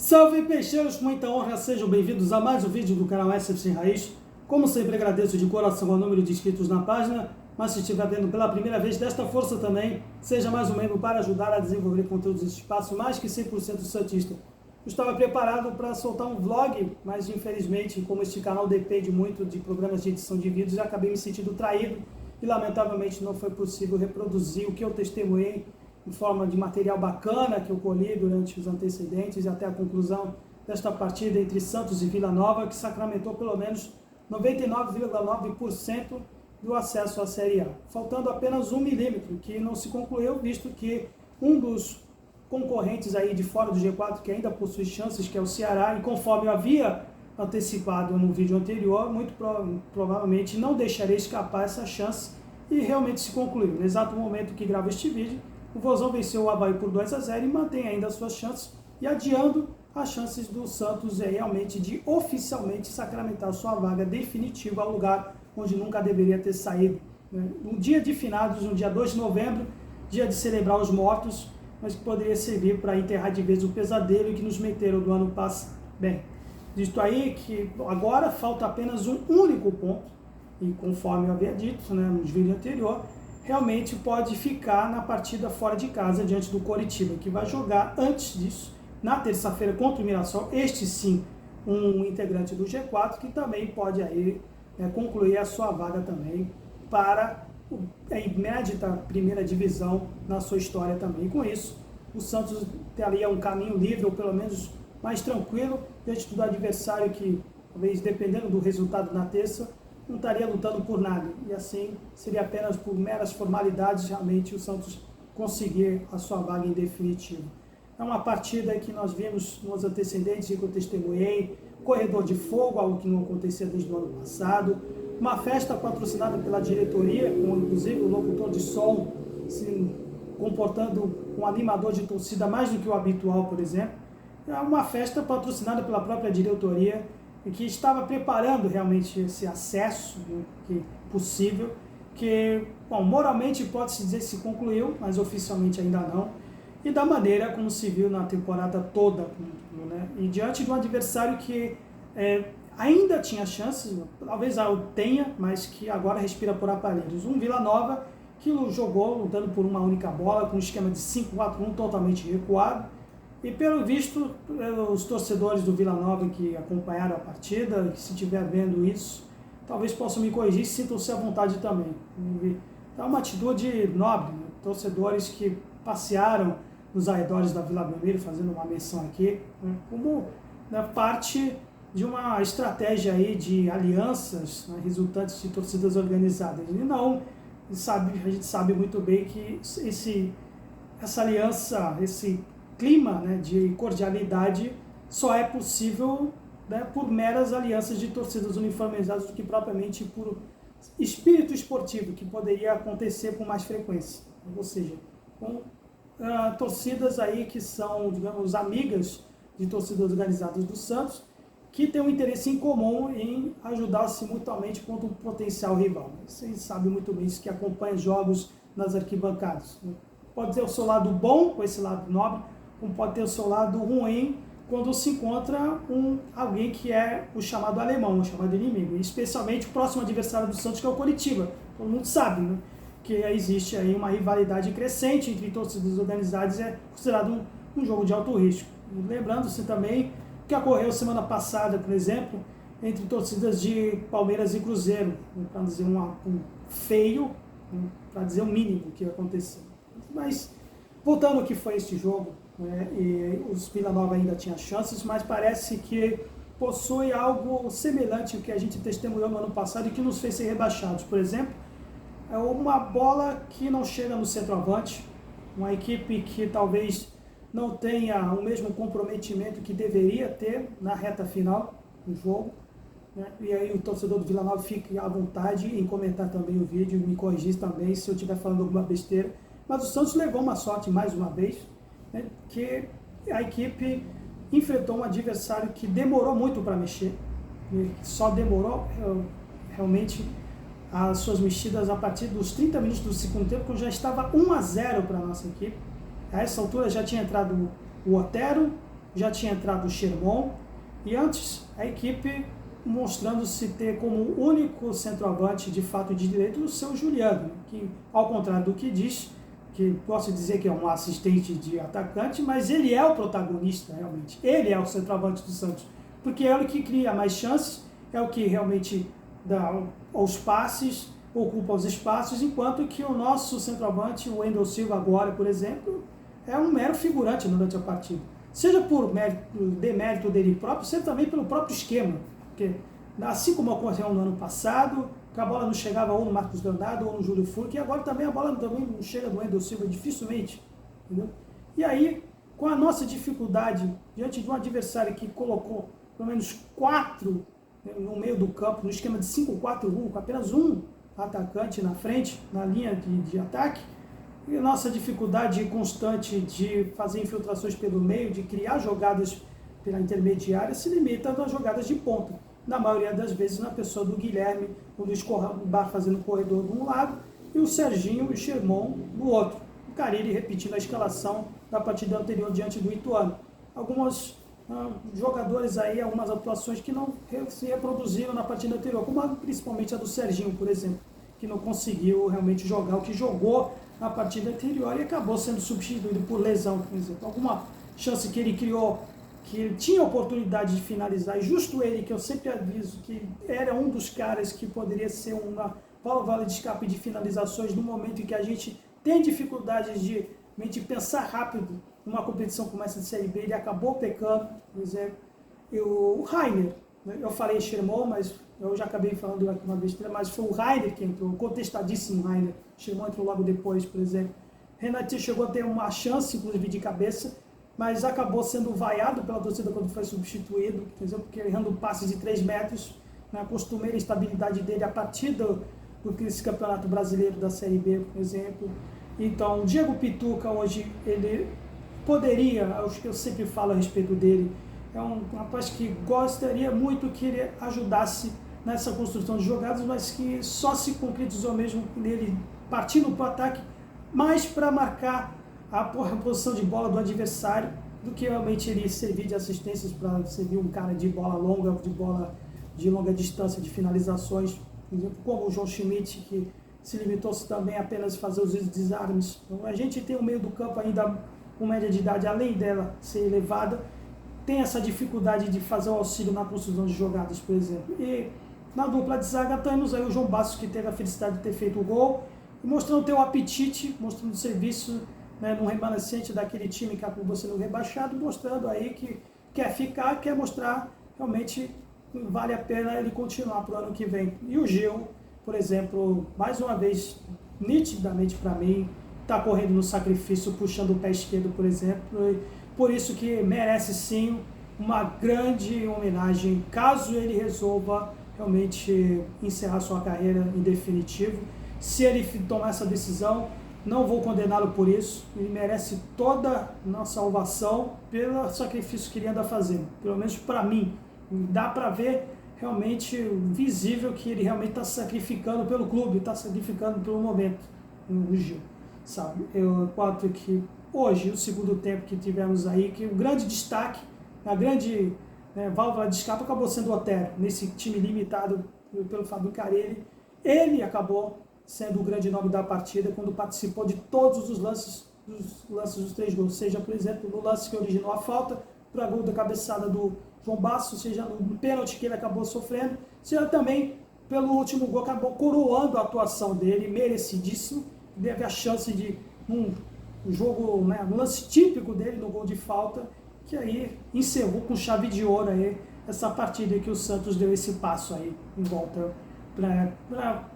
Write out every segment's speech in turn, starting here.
Salve peixeiros, com muita honra, sejam bem-vindos a mais um vídeo do canal SFC Raiz. Como sempre agradeço de coração o número de inscritos na página, mas se estiver vendo pela primeira vez, desta força também, seja mais um membro para ajudar a desenvolver conteúdos desse espaço mais que 100% santista. Eu estava preparado para soltar um vlog, mas infelizmente, como este canal depende muito de programas de edição de vídeos, eu acabei me sentindo traído e lamentavelmente não foi possível reproduzir o que eu testemunhei em forma de material bacana que eu colhi durante os antecedentes e até a conclusão desta partida entre Santos e Vila Nova, que sacramentou pelo menos 99,9% do acesso à Série A, faltando apenas 1 milímetro, que não se concluiu, visto que um dos concorrentes aí de fora do G4, que ainda possui chances, que é o Ceará, e conforme eu havia antecipado no vídeo anterior, muito provavelmente não deixarei escapar essa chance, e realmente se concluiu. No exato momento que gravo este vídeo, o Vozão venceu o Avaí por 2-0 e mantém ainda as suas chances, e adiando as chances do Santos realmente de oficialmente sacramentar sua vaga definitiva ao lugar onde nunca deveria ter saído. No dia de finados, no dia 2 de novembro, dia de celebrar os mortos, mas que poderia servir para enterrar de vez o pesadelo que nos meteram do ano passado. Bem, dito aí que agora falta apenas um único ponto, e conforme eu havia dito nos vídeos anteriores, realmente pode ficar na partida fora de casa diante do Coritiba, que vai jogar antes disso, na terça-feira contra o Mirassol, este sim, um integrante do G4, que também pode aí concluir a sua vaga também para a inédita primeira divisão na sua história também. E com isso, o Santos teria um caminho livre, ou pelo menos mais tranquilo, diante do adversário que, talvez dependendo do resultado na terça, não estaria lutando por nada, e assim seria apenas por meras formalidades realmente o Santos conseguir a sua vaga em definitivo. É uma partida que nós vimos nos antecedentes e que eu testemunhei, corredor de fogo, algo que não acontecia desde o ano passado, uma festa patrocinada pela diretoria, com inclusive o locutor de som se comportando um animador de torcida mais do que o habitual, por exemplo. É uma festa patrocinada pela própria diretoria, e que estava preparando realmente esse acesso possível, que, bom, moralmente pode-se dizer que se concluiu, mas oficialmente ainda não, e da maneira como se viu na temporada toda, e diante de um adversário que ainda tinha chances, talvez tenha, mas que agora respira por aparelhos. Um Vila Nova que jogou lutando por uma única bola, com um esquema de 5-4-1 totalmente recuado. E pelo visto, os torcedores do Vila Nova que acompanharam a partida, que se estiver vendo isso, talvez possam me corrigir e sintam-se à vontade também. É uma atitude nobre, torcedores que passearam nos arredores da Vila Belmiro, fazendo uma menção aqui, como parte de uma estratégia aí de alianças resultantes de torcidas organizadas. E não, a gente sabe muito bem que essa aliança, esse clima de cordialidade só é possível por meras alianças de torcidas uniformizadas do que propriamente por espírito esportivo, que poderia acontecer com mais frequência. Ou seja, com torcidas aí que são, digamos, amigas de torcidas organizadas do Santos, que têm um interesse em comum em ajudar-se mutuamente contra um potencial rival. Vocês sabem muito bem isso, que acompanha jogos nas arquibancadas. Pode ter o seu lado bom, com esse lado nobre, como pode ter o seu lado ruim quando se encontra alguém que é o chamado alemão, o chamado inimigo, e especialmente o próximo adversário do Santos, que é o Coritiba. Todo mundo sabe que existe aí uma rivalidade crescente entre torcidas organizadas, é considerado um jogo de alto risco. Lembrando-se também que ocorreu semana passada, por exemplo, entre torcidas de Palmeiras e Cruzeiro, para dizer feio, para dizer o mínimo que aconteceu. Mas, voltando ao que foi este jogo, e os Vila Nova ainda tinha chances, mas parece que possui algo semelhante ao que a gente testemunhou no ano passado e que nos fez ser rebaixados. Por exemplo, uma bola que não chega no centroavante, uma equipe que talvez não tenha o mesmo comprometimento que deveria ter na reta final do jogo. E aí o torcedor do Vila Nova fique à vontade em comentar também o vídeo, me corrigir também se eu estiver falando alguma besteira. Mas o Santos levou uma sorte mais uma vez, que a equipe enfrentou um adversário que demorou muito para mexer, só demorou realmente as suas mexidas a partir dos 30 minutos do segundo tempo, quando já estava 1-0 para a nossa equipe. A essa altura já tinha entrado o Otero, já tinha entrado o Sherman, e antes a equipe mostrando-se ter como único centroavante de fato de direito o seu Juliano, que ao contrário do que diz, que posso dizer que é um assistente de atacante, mas ele é o protagonista realmente, ele é o centroavante do Santos, porque é o que cria mais chances, é o que realmente dá os passes, ocupa os espaços, enquanto que o nosso centroavante, o Wendel Silva agora, por exemplo, é um mero figurante durante a partida. Seja por demérito dele próprio, seja também pelo próprio esquema. Porque, assim como ocorreu no ano passado, que a bola não chegava ou no Marcos Leonardo ou no Júlio Furque, e agora também a bola também não chega do Wendel Silva dificilmente. Entendeu? E aí, com a nossa dificuldade, diante de um adversário que colocou pelo menos 4 no meio do campo, no esquema de 5-4-1, com apenas um atacante na frente, na linha de ataque, e a nossa dificuldade constante de fazer infiltrações pelo meio, de criar jogadas pela intermediária, se limita às jogadas de ponta. Na maioria das vezes na pessoa do Guilherme, o Luiz Bar fazendo corredor de um lado, e o Serginho e o Sherman no outro. O Carille repetindo a escalação da partida anterior diante do Ituano. Alguns jogadores aí, algumas atuações que não se reproduziram na partida anterior, como principalmente a do Serginho, por exemplo, que não conseguiu realmente jogar o que jogou na partida anterior e acabou sendo substituído por lesão, por exemplo. Alguma chance que ele criou, que ele tinha oportunidade de finalizar, e justo ele, que eu sempre aviso, que era um dos caras que poderia ser uma válvula de escape de finalizações no momento em que a gente tem dificuldades de pensar rápido numa competição como essa de Série B, ele acabou pecando, por exemplo. E o Rainer, eu falei Sherman, mas eu já acabei falando aqui uma besteira, mas foi o Rainer que entrou, contestadíssimo Rainer. Sherman entrou logo depois, por exemplo. Renatinho chegou a ter uma chance, inclusive, de cabeça, mas acabou sendo vaiado pela torcida quando foi substituído, por exemplo, porque errando passes de 3 metros, na costumeira instabilidade dele a partir desse campeonato brasileiro da Série B, por exemplo. Então, o Diego Pituca hoje, ele poderia, acho que eu sempre falo a respeito dele, é um rapaz que gostaria muito que ele ajudasse nessa construção de jogadas, mas que só se concretizou mesmo nele partindo para o ataque, mais para marcar a posição de bola do adversário, do que realmente ele servir de assistências para servir um cara de bola longa, de bola de longa distância, de finalizações, como o João Schmidt, que se limitou-se também a apenas fazer os desarmes. Então, a gente tem um meio do campo ainda com média de idade, além dela ser elevada, tem essa dificuldade de fazer o auxílio na construção de jogadas, por exemplo. E na dupla de zaga temos aí o João Bastos, que teve a felicidade de ter feito o gol, mostrando ter o apetite, mostrando o serviço, né, no remanescente daquele time que acabou sendo rebaixado, mostrando aí que quer ficar, quer mostrar realmente que vale a pena ele continuar para o ano que vem. E o Gil, por exemplo, mais uma vez, nitidamente para mim, está correndo no sacrifício, puxando o pé esquerdo, por exemplo, e por isso que merece sim uma grande homenagem, caso ele resolva realmente encerrar sua carreira em definitivo. Se ele tomar essa decisão, não vou condená-lo por isso, ele merece toda a nossa ovação pelo sacrifício que ele anda fazendo, pelo menos para mim. Dá para ver realmente visível que ele realmente está sacrificando pelo clube, está sacrificando pelo momento, o Gil, sabe? Eu quanto que hoje, o segundo tempo que tivemos aí, que o grande destaque, a grande válvula de escape acabou sendo o Otero, nesse time limitado pelo Fábio Carille. Ele acabou sendo o grande nome da partida quando participou de todos os lances dos 3 gols, seja, por exemplo, no lance que originou a falta, para gol da cabeçada do João Bastos, seja no pênalti que ele acabou sofrendo, seja também pelo último gol, acabou coroando a atuação dele, merecidíssimo, teve a chance de um jogo, um lance típico dele no gol de falta, que aí encerrou com chave de ouro aí essa partida que o Santos deu esse passo aí em volta para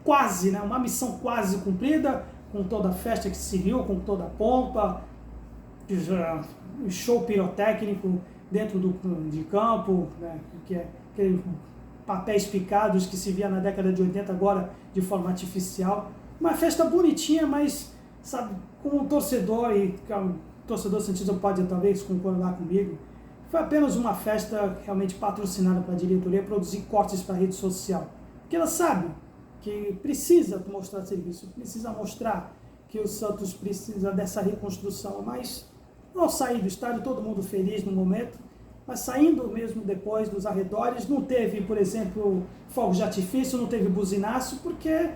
quase, uma missão quase cumprida, com toda a festa que se seguiu, com toda a pompa, show pirotécnico dentro de campo, que é aqueles papéis picados que se via na década de 80 agora de forma artificial. Uma festa bonitinha, mas, sabe, com o torcedor, e o torcedor santista pode talvez concordar comigo, foi apenas uma festa realmente patrocinada pela diretoria, produzir cortes para a rede social. Porque ela sabe que precisa mostrar serviço, precisa mostrar que o Santos precisa dessa reconstrução, mas Ao sair do estádio, todo mundo feliz no momento, mas saindo mesmo depois dos arredores, não teve, por exemplo, fogos de artifício, não teve buzinaço, porque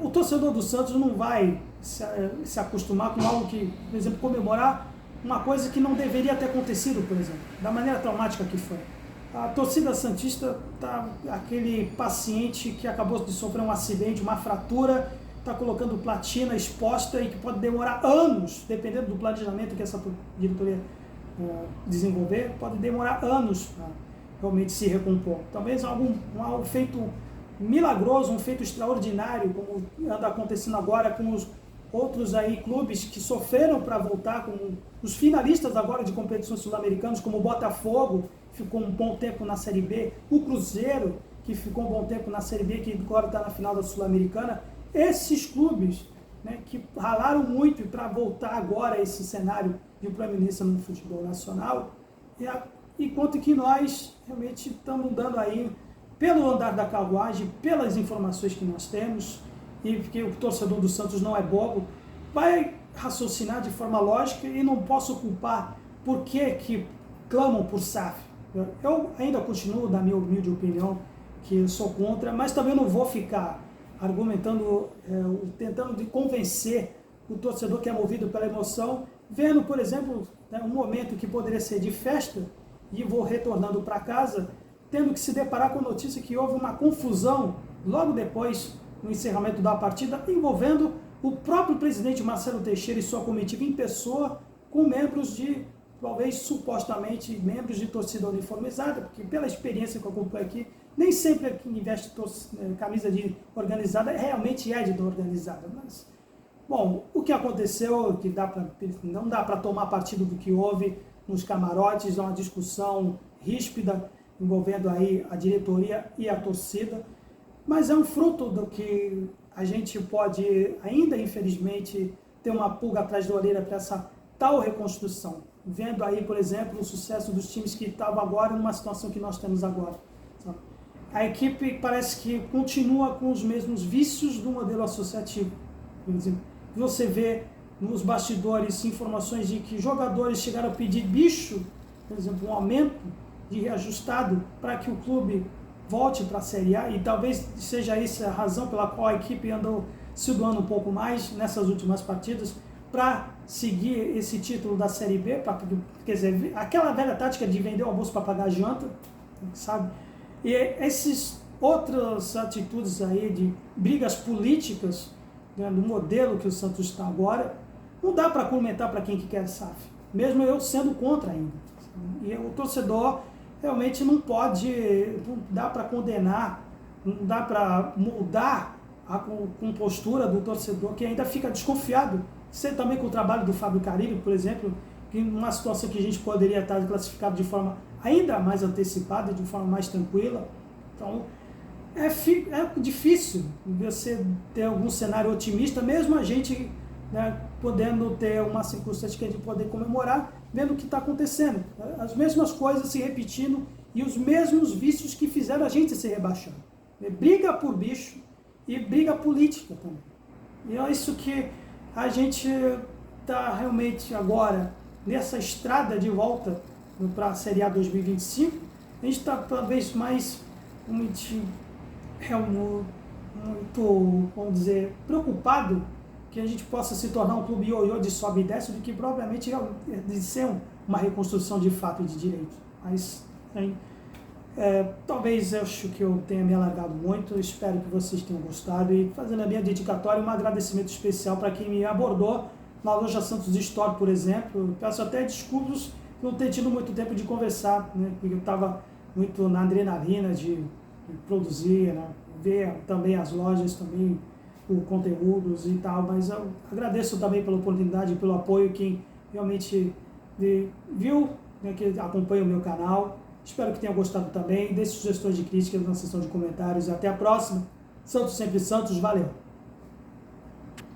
o torcedor do Santos não vai se acostumar com algo que, por exemplo, comemorar uma coisa que não deveria ter acontecido, por exemplo, da maneira traumática que foi. A torcida santista está aquele paciente que acabou de sofrer um acidente, uma fratura, está colocando platina exposta e que pode demorar anos, dependendo do planejamento que essa diretoria desenvolver, pode demorar anos para realmente se recompor. Talvez um feito milagroso, um feito extraordinário, como anda acontecendo agora com os outros aí clubes que sofreram para voltar, como os finalistas agora de competições sul-americanas, como o Botafogo, que ficou um bom tempo na Série B, o Cruzeiro, que ficou um bom tempo na Série B, que agora está na final da Sul-Americana. Esses clubes, né, que ralaram muito para voltar agora a esse cenário de proeminência no futebol nacional, enquanto que nós realmente estamos dando aí, pelo andar da carruagem, pelas informações que nós temos, e porque o torcedor do Santos não é bobo, vai raciocinar de forma lógica e não posso culpar por que clamam por SAF. Eu ainda continuo, da minha humilde opinião, que eu sou contra, mas também não vou ficar argumentando, tentando de convencer o torcedor que é movido pela emoção, vendo, por exemplo, um momento que poderia ser de festa, e vou retornando para casa, tendo que se deparar com a notícia que houve uma confusão logo depois, no encerramento da partida, envolvendo o próprio presidente Marcelo Teixeira e sua comitiva em pessoa, com membros de, talvez supostamente, membros de torcida uniformizada, porque pela experiência que eu acompanho aqui, nem sempre quem investe camisa de organizada realmente é de organizada. Mas, bom, o que aconteceu, que não dá para tomar partido do que houve nos camarotes, é uma discussão ríspida envolvendo aí a diretoria e a torcida, mas é um fruto do que a gente pode ainda, infelizmente, ter uma pulga atrás da orelha para essa tal reconstrução. Vendo aí, por exemplo, o sucesso dos times que estavam agora numa situação que nós temos agora. A equipe parece que continua com os mesmos vícios do modelo associativo. Por exemplo, você vê nos bastidores informações de que jogadores chegaram a pedir bicho, por exemplo, um aumento de reajustado para que o clube volte para a Série A, e talvez seja essa a razão pela qual a equipe andou se doando um pouco mais nessas últimas partidas para seguir esse título da Série B, quer dizer, aquela velha tática de vender o almoço para pagar a janta, sabe? E essas outras atitudes aí de brigas políticas, né, do modelo que o Santos está agora, não dá para comentar para quem que quer SAF, mesmo eu sendo contra ainda. E o torcedor realmente não dá para condenar, não dá para mudar a compostura do torcedor, que ainda fica desconfiado. Você também com o trabalho do Fábio Carilli, por exemplo, em uma situação que a gente poderia estar classificado de forma ainda mais antecipada, de forma mais tranquila. Então, é difícil você ter algum cenário otimista, mesmo a gente, né, podendo ter uma circunstância que a gente poder comemorar, vendo o que está acontecendo. As mesmas coisas se repetindo e os mesmos vícios que fizeram a gente se rebaixando. Briga por bicho e briga política também. E é isso que a gente está realmente agora, nessa estrada de volta para a Série A 2025, a gente está talvez mais muito, vamos dizer, preocupado que a gente possa se tornar um clube ioiô de sobe e desce do que provavelmente de ser uma reconstrução de fato e de direito. Mas talvez eu acho que eu tenha me alargado muito, espero que vocês tenham gostado, e fazendo a minha dedicatória, um agradecimento especial para quem me abordou na loja Santos Store, por exemplo. Peço até desculpas por não ter tido muito tempo de conversar, né, porque eu estava muito na adrenalina de produzir, né, ver também as lojas, também por conteúdos e tal, mas eu agradeço também pela oportunidade e pelo apoio quem realmente viu, né, que acompanha o meu canal. Espero que tenha gostado também. Deixe sugestões de críticas na seção de comentários e até a próxima. Santos sempre Santos, valeu!